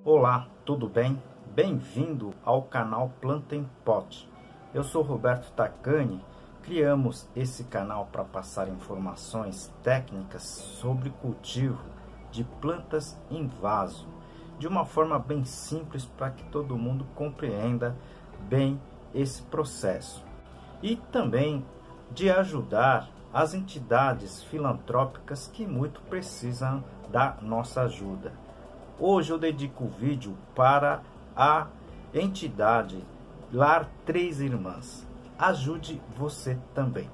Olá, tudo bem? Bem-vindo ao canal Planta em Pot. Eu sou Roberto Tacani. Criamos esse canal para passar informações técnicas sobre cultivo de plantas em vaso, de uma forma bem simples para que todo mundo compreenda bem esse processo. E também de ajudar as entidades filantrópicas que muito precisam da nossa ajuda. Hoje eu dedico o vídeo para a entidade Lar Três Irmãs. Ajude você também.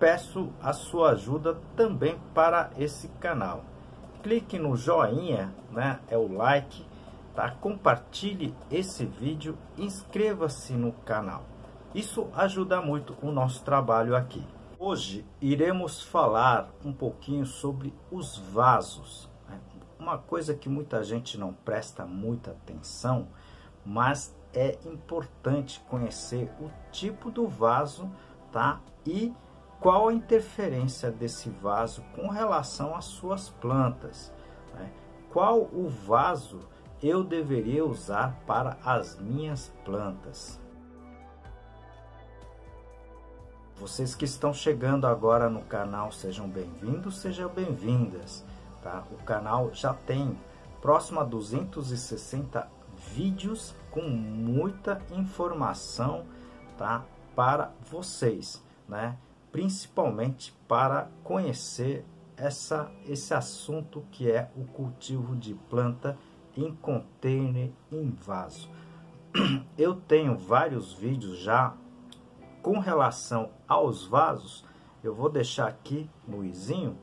Peço a sua ajuda também para esse canal. Clique no joinha, é o like, tá? Compartilhe esse vídeo, inscreva-se no canal. Isso ajuda muito o nosso trabalho aqui. Hoje iremos falar um pouquinho sobre os vasos. Uma coisa que muita gente não presta muita atenção, mas é importante conhecer o tipo do vaso, tá? E qual a interferência desse vaso com relação às suas plantas, né? Qual o vaso eu deveria usar para as minhas plantas? Vocês que estão chegando agora no canal, sejam bem-vindos, sejam bem-vindas, tá? O canal já tem próximo a 260 vídeos com muita informação, tá? Para vocês, né? Principalmente para conhecer esse assunto que é o cultivo de planta em container, em vaso. Eu tenho vários vídeos já com relação aos vasos. Eu vou deixar aqui no izinho.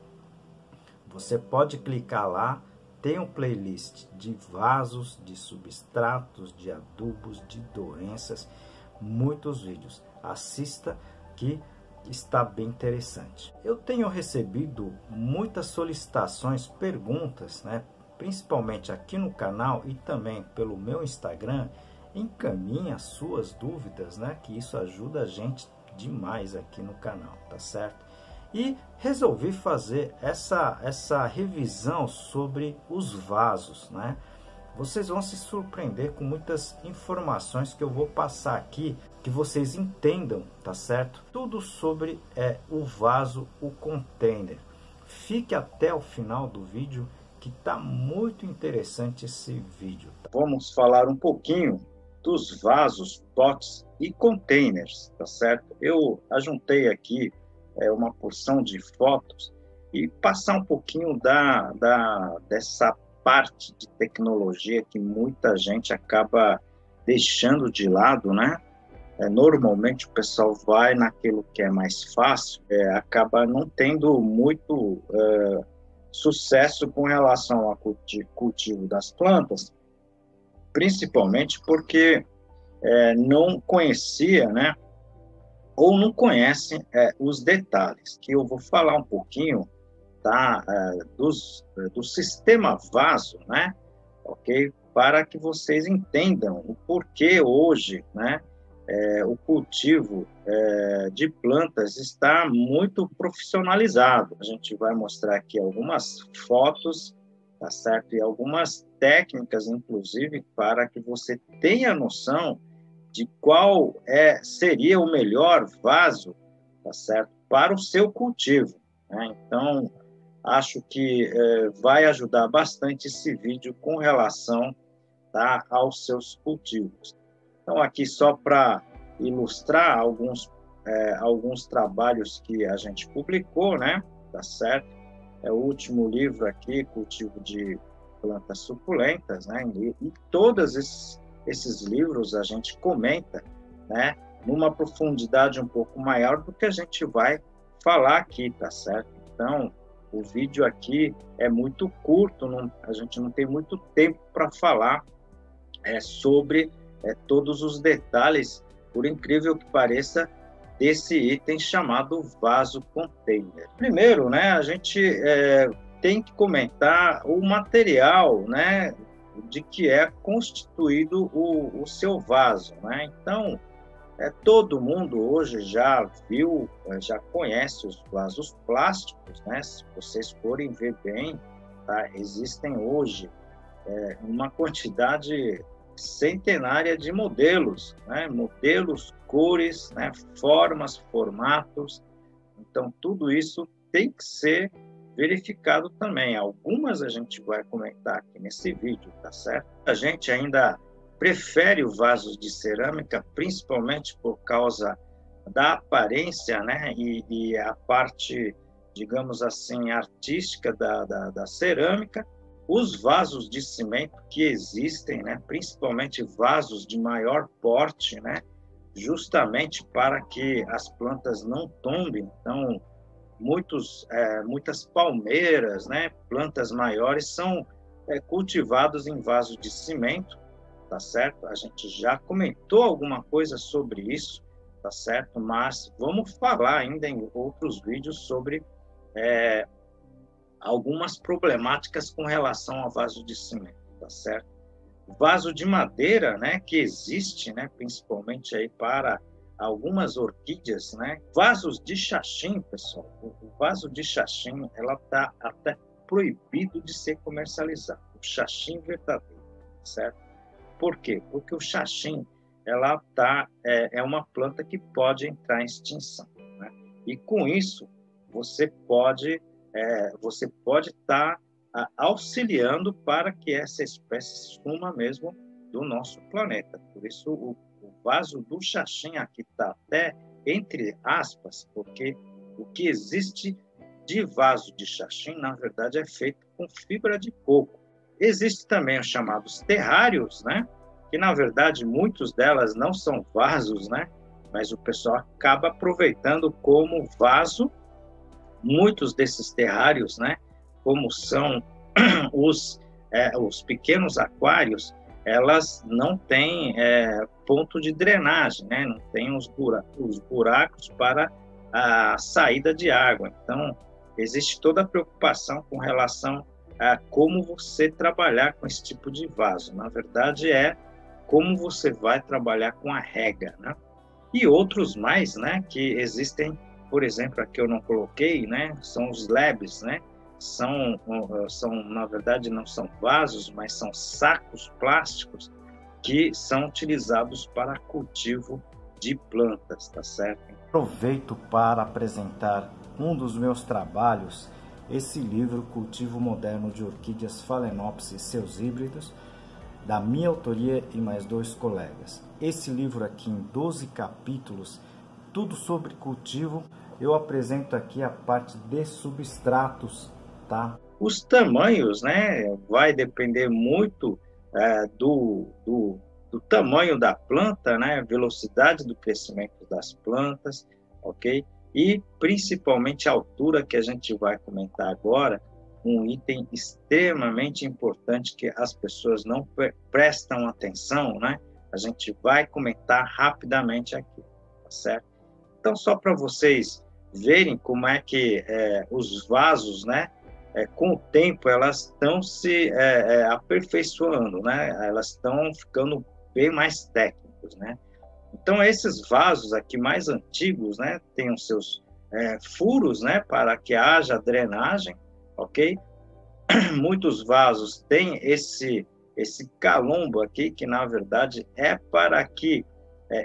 Você pode clicar lá. Tem um playlist de vasos, de substratos, de adubos, de doenças. Muitos vídeos. Assista que está bem interessante. Eu tenho recebido muitas solicitações, perguntas, né? Principalmente aqui no canal e também pelo meu Instagram. Encaminhe as suas dúvidas, né? Que isso ajuda a gente demais aqui no canal, tá certo? E resolvi fazer essa revisão sobre os vasos, né? Vocês vão se surpreender com muitas informações que eu vou passar aqui, que vocês entendam, tá certo? Tudo sobre o vaso, o container. Fique até o final do vídeo, que tá muito interessante esse vídeo. Vamos falar um pouquinho dos vasos, potes e containers, tá certo? Eu ajuntei aqui uma porção de fotos e passar um pouquinho dessa parte de tecnologia que muita gente acaba deixando de lado, né? Normalmente o pessoal vai naquilo que é mais fácil, acaba não tendo muito sucesso com relação ao cultivo das plantas, principalmente porque não conhecia, né, ou não conhece os detalhes, que eu vou falar um pouquinho, tá, do sistema vaso, né, ok? Para que vocês entendam o porquê hoje, né, o cultivo de plantas está muito profissionalizado. A gente vai mostrar aqui algumas fotos, tá certo? E algumas técnicas, inclusive, para que você tenha noção de qual seria o melhor vaso, tá certo? Para o seu cultivo, né? Então, acho que vai ajudar bastante esse vídeo com relação, tá, aos seus cultivos. Então, aqui só para ilustrar alguns trabalhos que a gente publicou, né? Tá certo? É o último livro aqui, Cultivo de Plantas Suculentas, né? E todos esses livros a gente comenta, né? Numa profundidade um pouco maior do que a gente vai falar aqui, tá certo? Então, o vídeo aqui é muito curto, a gente não tem muito tempo para falar sobre todos os detalhes, por incrível que pareça, desse item chamado vaso container. Primeiro, né, a gente tem que comentar o material, né, de que é constituído o seu vaso, né? Então, todo mundo hoje já viu, já conhece os vasos plásticos, né? Se vocês forem ver bem, tá? Existem hoje uma quantidade centenária de modelos, né? Modelos, cores, né? Formas, formatos. Então, tudo isso tem que ser verificado também. Algumas a gente vai comentar aqui nesse vídeo, tá certo? A gente ainda prefere os vasos de cerâmica, principalmente por causa da aparência, né? E a parte, digamos assim, artística da cerâmica. Os vasos de cimento que existem, né? Principalmente vasos de maior porte, né? Justamente para que as plantas não tombem. Então, muitas palmeiras, né? Plantas maiores são cultivados em vasos de cimento, tá certo? A gente já comentou alguma coisa sobre isso, tá certo? Mas vamos falar ainda em outros vídeos sobre algumas problemáticas com relação a vaso de cimento, tá certo? Vaso de madeira, né, que existe, né, principalmente aí para algumas orquídeas, né? Vasos de xaxim, pessoal. O vaso de xaxim, ela tá até proibido de ser comercializado. O xaxim verdadeiro, certo? Por quê? Porque o xaxim, ela é uma planta que pode entrar em extinção, né? E com isso, você pode estar auxiliando para que essa espécie suma mesmo do nosso planeta. Por isso, o vaso do xaxim aqui está até entre aspas, porque o que existe de vaso de xaxim, na verdade, é feito com fibra de coco. Existem também os chamados terrários, né? Que, na verdade, muitos delas não são vasos, né? Mas o pessoal acaba aproveitando como vaso. Muitos desses terrários, né, como são os pequenos aquários, elas não têm ponto de drenagem, né, não tem os buracos para a saída de água. Então, existe toda a preocupação com relação a como você trabalhar com esse tipo de vaso. Na verdade, é como você vai trabalhar com a rega, né? E outros mais, né, que existem. Por exemplo, aqui eu não coloquei, né? São os slabs, né? São, na verdade, não são vasos, mas são sacos plásticos que são utilizados para cultivo de plantas, tá certo? Aproveito para apresentar um dos meus trabalhos, esse livro Cultivo Moderno de Orquídeas Phalaenopsis e seus híbridos, da minha autoria e mais 2 colegas. Esse livro aqui em 12 capítulos, tudo sobre cultivo. Eu apresento aqui a parte de substratos, tá? Os tamanhos, né, vai depender muito do tamanho da planta, né, velocidade do crescimento das plantas, ok? E principalmente a altura, que a gente vai comentar agora, um item extremamente importante que as pessoas não prestam atenção, né? A gente vai comentar rapidamente aqui, tá certo? Então, só para vocês verem como é que os vasos, né, com o tempo, elas estão se aperfeiçoando, né? Elas estão ficando bem mais técnicos, né? Então, esses vasos aqui mais antigos, né, têm os seus furos, né, para que haja drenagem, ok? Muitos vasos têm esse calombo aqui, que na verdade é para que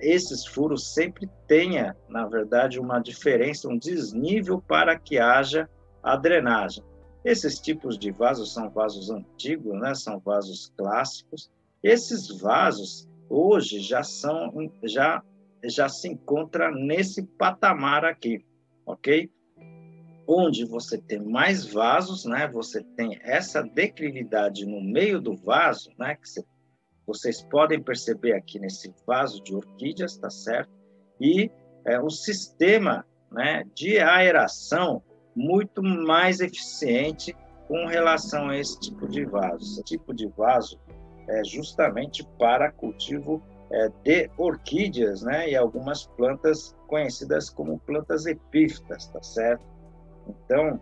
esses furos sempre tenha, na verdade, uma diferença, um desnível para que haja a drenagem. Esses tipos de vasos são vasos antigos, né? São vasos clássicos. Esses vasos hoje já se encontram nesse patamar aqui, ok? Onde você tem mais vasos, né? Você tem essa declividade no meio do vaso, né? Que vocês podem perceber aqui nesse vaso de orquídeas, tá certo? E o sistema, né, de aeração muito mais eficiente com relação a esse tipo de vaso. Esse tipo de vaso é justamente para cultivo de orquídeas, né? E algumas plantas conhecidas como plantas epífitas, tá certo? Então,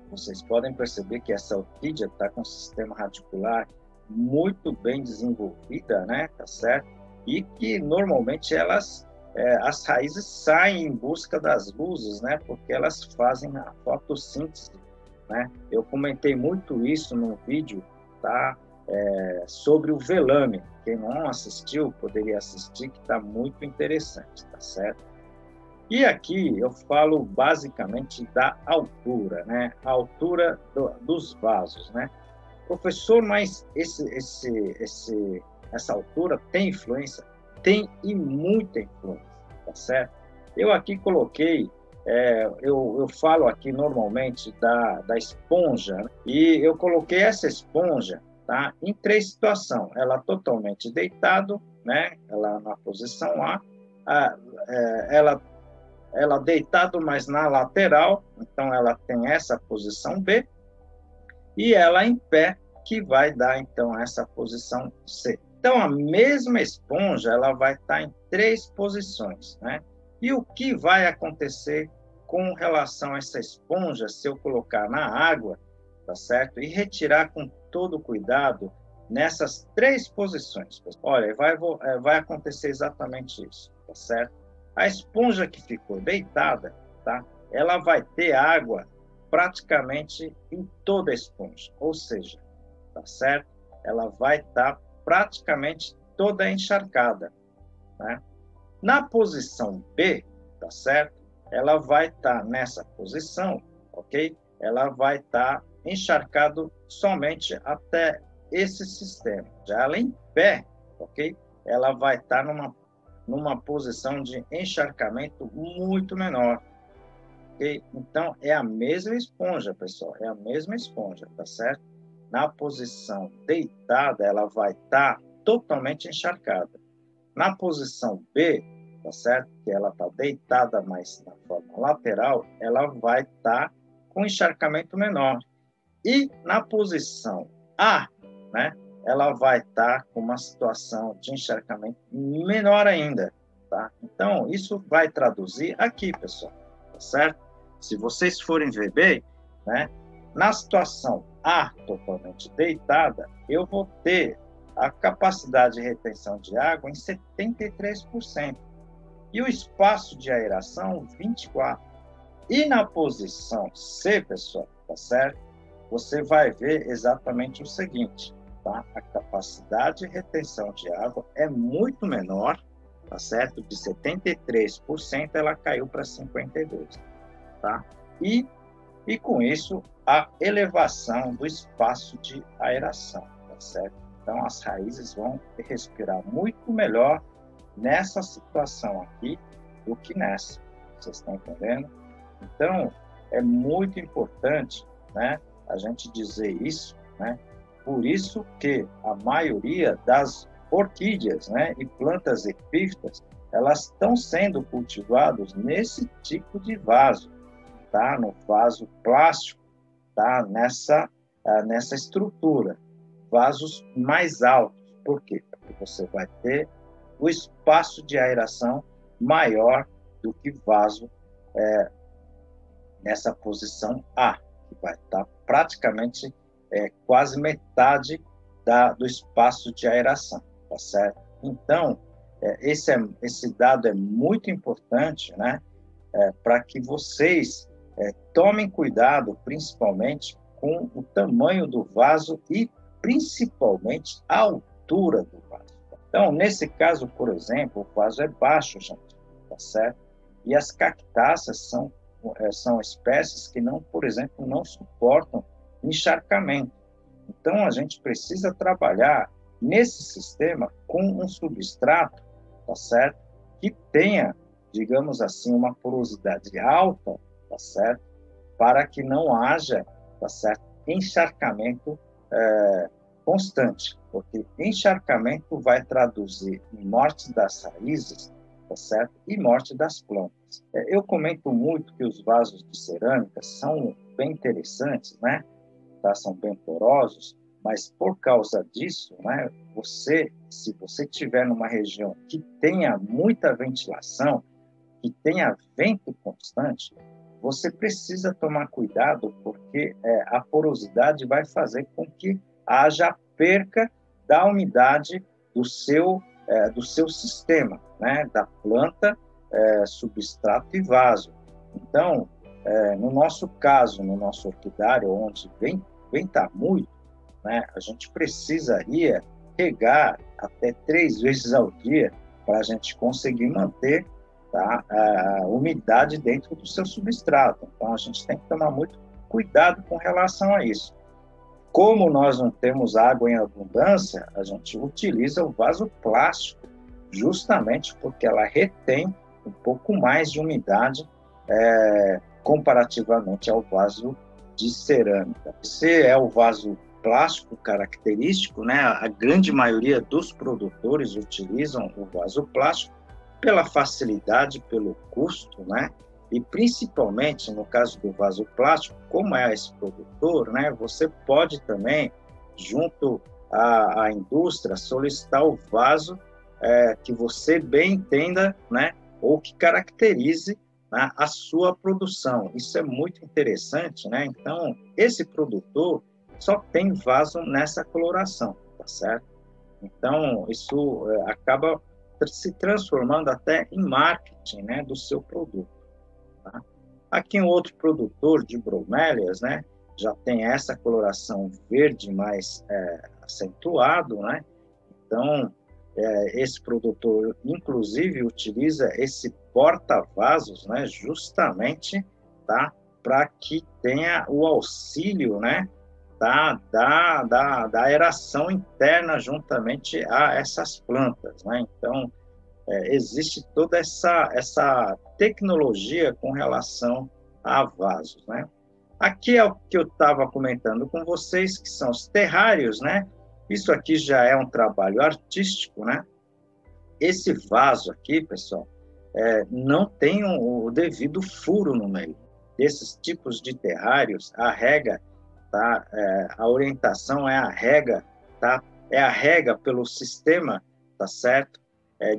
vocês podem perceber que essa orquídea está com um sistema radicular muito bem desenvolvida, né, tá certo? E que normalmente as raízes saem em busca das luzes, né, porque elas fazem a fotossíntese né? Eu comentei muito isso no vídeo, tá? Sobre o velame. Quem não assistiu, poderia assistir, que está muito interessante, tá certo? E aqui eu falo basicamente da altura, né? A altura dos vasos, né? Professor, mas essa altura tem influência? Tem, e muita influência, tá certo? Eu aqui coloquei, eu falo aqui normalmente da esponja, né? E eu coloquei essa esponja, tá, em 3 situações. Ela totalmente deitado, né? Ela na posição A, ela deitado, mas na lateral, então ela tem essa posição B, e ela em pé, que vai dar, então, essa posição C. Então, a mesma esponja, ela vai estar em 3 posições, né? E o que vai acontecer com relação a essa esponja, se eu colocar na água, tá certo? E retirar com todo cuidado nessas 3 posições. Olha, vai acontecer exatamente isso, tá certo? A esponja que ficou deitada, tá? Ela vai ter água praticamente em toda a esponja, ou seja, tá certo? Ela vai estar praticamente toda encharcada, né? Na posição B, tá certo? Ela vai estar nessa posição, ok? Ela vai estar encharcado somente até esse sistema. Já ela em pé, ok? Ela vai estar numa posição de encharcamento muito menor. Okay? Então, é a mesma esponja, pessoal, é a mesma esponja, tá certo? Na posição deitada, ela vai estar totalmente encharcada. Na posição B, tá certo? Que ela está deitada, mas na forma lateral, ela vai estar com encharcamento menor. E na posição A, né? Ela vai estar com uma situação de encharcamento menor ainda, tá? Então, isso vai traduzir aqui, pessoal, tá certo? Se vocês forem ver bem, né? Na situação A, totalmente deitada, eu vou ter a capacidade de retenção de água em 73%. E o espaço de aeração, 24%. E na posição C, pessoal, tá certo? Você vai ver exatamente o seguinte, tá? A capacidade de retenção de água é muito menor, tá certo? De 73%, ela caiu para 52%, tá? E com isso, a elevação do espaço de aeração, tá certo? Então, as raízes vão respirar muito melhor nessa situação aqui do que nessa. Vocês estão entendendo? Então, é muito importante, né, a gente dizer isso, né? Por isso que a maioria das orquídeas, né, e plantas epífitas, elas estão sendo cultivadas nesse tipo de vaso, tá? No vaso plástico, tá? Nessa estrutura. Vasos mais altos. Por quê? Porque você vai ter o espaço de aeração maior do que vaso nessa posição A, que vai estar praticamente quase metade do espaço de aeração, tá certo? Então, esse dado é muito importante, né? Para que vocês tomem cuidado, principalmente, com o tamanho do vaso e, principalmente, a altura do vaso. Então, nesse caso, por exemplo, o vaso é baixo, gente, tá certo? E as cactáceas são espécies que, não, por exemplo, não suportam encharcamento. Então, a gente precisa trabalhar nesse sistema com um substrato, tá certo? Que tenha, digamos assim, uma porosidade alta, tá certo? Para que não haja, tá certo, encharcamento constante, porque encharcamento vai traduzir em morte das raízes, tá certo? E morte das plantas. Eu comento muito que os vasos de cerâmica são bem interessantes, né? Tá? São bem porosos, mas por causa disso, né? Se você tiver numa região que tenha muita ventilação, que tenha vento constante, você precisa tomar cuidado, porque a porosidade vai fazer com que haja perca da umidade do seu sistema, né? Da planta, substrato e vaso. Então, No nosso caso, no nosso orquidário, onde venta muito, né, a gente precisaria regar até 3 vezes ao dia para a gente conseguir manter, tá, a umidade dentro do seu substrato. Então, a gente tem que tomar muito cuidado com relação a isso. Como nós não temos água em abundância, a gente utiliza o vaso plástico, justamente porque ela retém um pouco mais de umidade comparativamente ao vaso de cerâmica. Esse é o vaso plástico característico, né? A grande maioria dos produtores utilizam o vaso plástico pela facilidade, pelo custo, né? E principalmente no caso do vaso plástico, como é esse produtor, né? Você pode também, junto à indústria, solicitar o vaso que você bem entenda, né? Ou que caracterize, né, a sua produção. Isso é muito interessante, né? Então, esse produtor só tem vaso nessa coloração, tá certo? Então, isso acaba se transformando até em marketing, né, do seu produto. Tá? Aqui um outro produtor de bromélias, né, já tem essa coloração verde mais acentuado, né? Então, esse produtor, inclusive, utiliza esse porta-vasos, né, justamente, tá, para que tenha o auxílio, né, da aeração interna juntamente a essas plantas, né? Então, existe toda essa tecnologia com relação a vasos, né? Aqui é o que eu estava comentando com vocês, que são os terrários, né? Isso aqui já é um trabalho artístico, né? Esse vaso aqui, pessoal, não tem o devido furo no meio. Desses tipos de terrários, a rega, tá? A orientação é a rega, tá? É a rega pelo sistema, tá certo?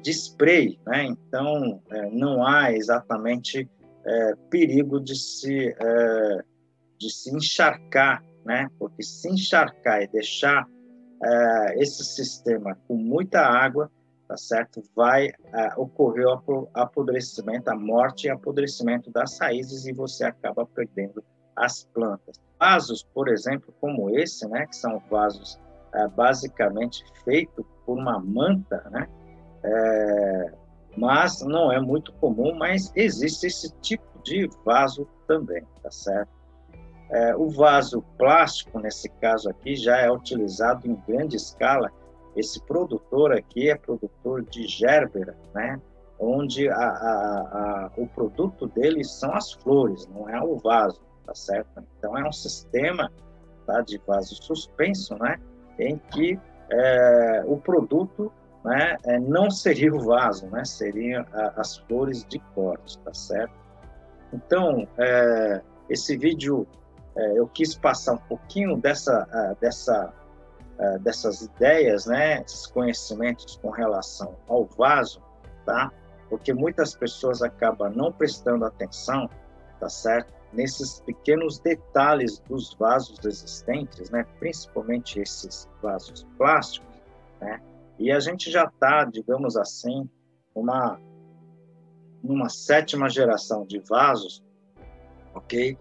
De spray, né? Então, não há exatamente perigo de se encharcar, né? Porque se encharcar e deixar esse sistema com muita água, tá certo? Vai ocorrer o apodrecimento, a morte e apodrecimento das raízes e você acaba perdendo as plantas. Vasos, por exemplo, como esse, né? Que são vasos basicamente feitos por uma manta, né? Mas não é muito comum, mas existe esse tipo de vaso também, tá certo? O vaso plástico, nesse caso aqui, já é utilizado em grande escala. Esse produtor aqui é produtor de gerbera, né? Onde o produto dele são as flores, não é o vaso, tá certo? Então, é um sistema, tá, de vaso suspenso, né? Em que o produto, né, não seria o vaso, né? Seriam as flores de corte, tá certo? Então, esse vídeo eu quis passar um pouquinho dessas ideias, né, esses conhecimentos com relação ao vaso, tá? Porque muitas pessoas acabam não prestando atenção, tá certo? Nesses pequenos detalhes dos vasos existentes, né, principalmente esses vasos plásticos, né? E a gente já está, digamos assim, numa 7ª geração de vasos, ok?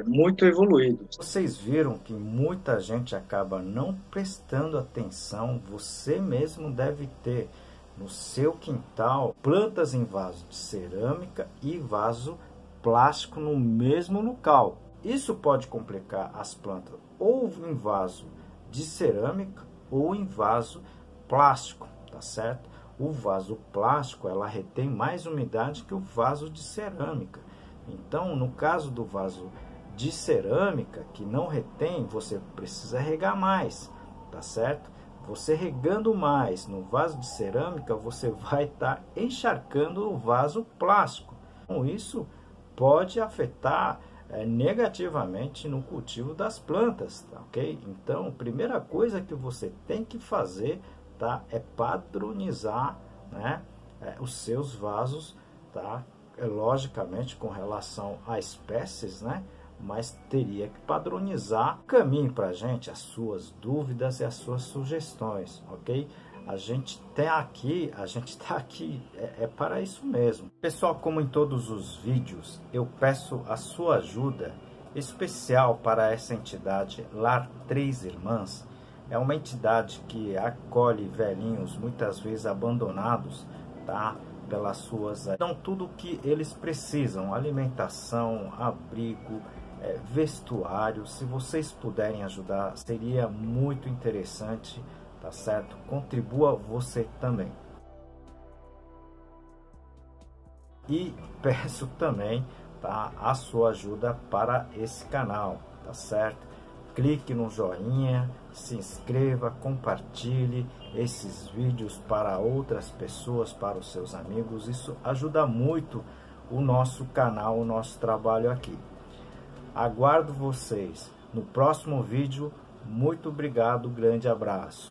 Muito evoluídos. Vocês viram que muita gente acaba não prestando atenção. Você mesmo deve ter no seu quintal plantas em vaso de cerâmica e vaso plástico no mesmo local. Isso pode complicar as plantas ou em vaso de cerâmica ou em vaso plástico, tá certo? O vaso plástico, ela retém mais umidade que o vaso de cerâmica. Então, no caso do vaso de cerâmica, que não retém, você precisa regar mais, tá certo? Você regando mais no vaso de cerâmica, você vai estar encharcando o vaso plástico. Então, isso pode afetar negativamente no cultivo das plantas, tá, ok? Então, a primeira coisa que você tem que fazer, tá, é padronizar, né, os seus vasos, tá? Logicamente com relação a espécies, né? Mas teria que padronizar. Caminhe para a gente as suas dúvidas e as suas sugestões, ok? A gente está aqui para isso mesmo. Pessoal, como em todos os vídeos, eu peço a sua ajuda especial para essa entidade Lar Três Irmãs. É uma entidade que acolhe velhinhos, muitas vezes abandonados, tá? Pelas suas... Dão tudo o que eles precisam, alimentação, abrigo, vestuário. Se vocês puderem ajudar, seria muito interessante, tá certo? Contribua você também. E peço também, tá, a sua ajuda para esse canal, tá certo? Clique no joinha, se inscreva, compartilhe esses vídeos para outras pessoas, para os seus amigos. Isso ajuda muito o nosso canal, o nosso trabalho aqui. Aguardo vocês no próximo vídeo. Muito obrigado, grande abraço.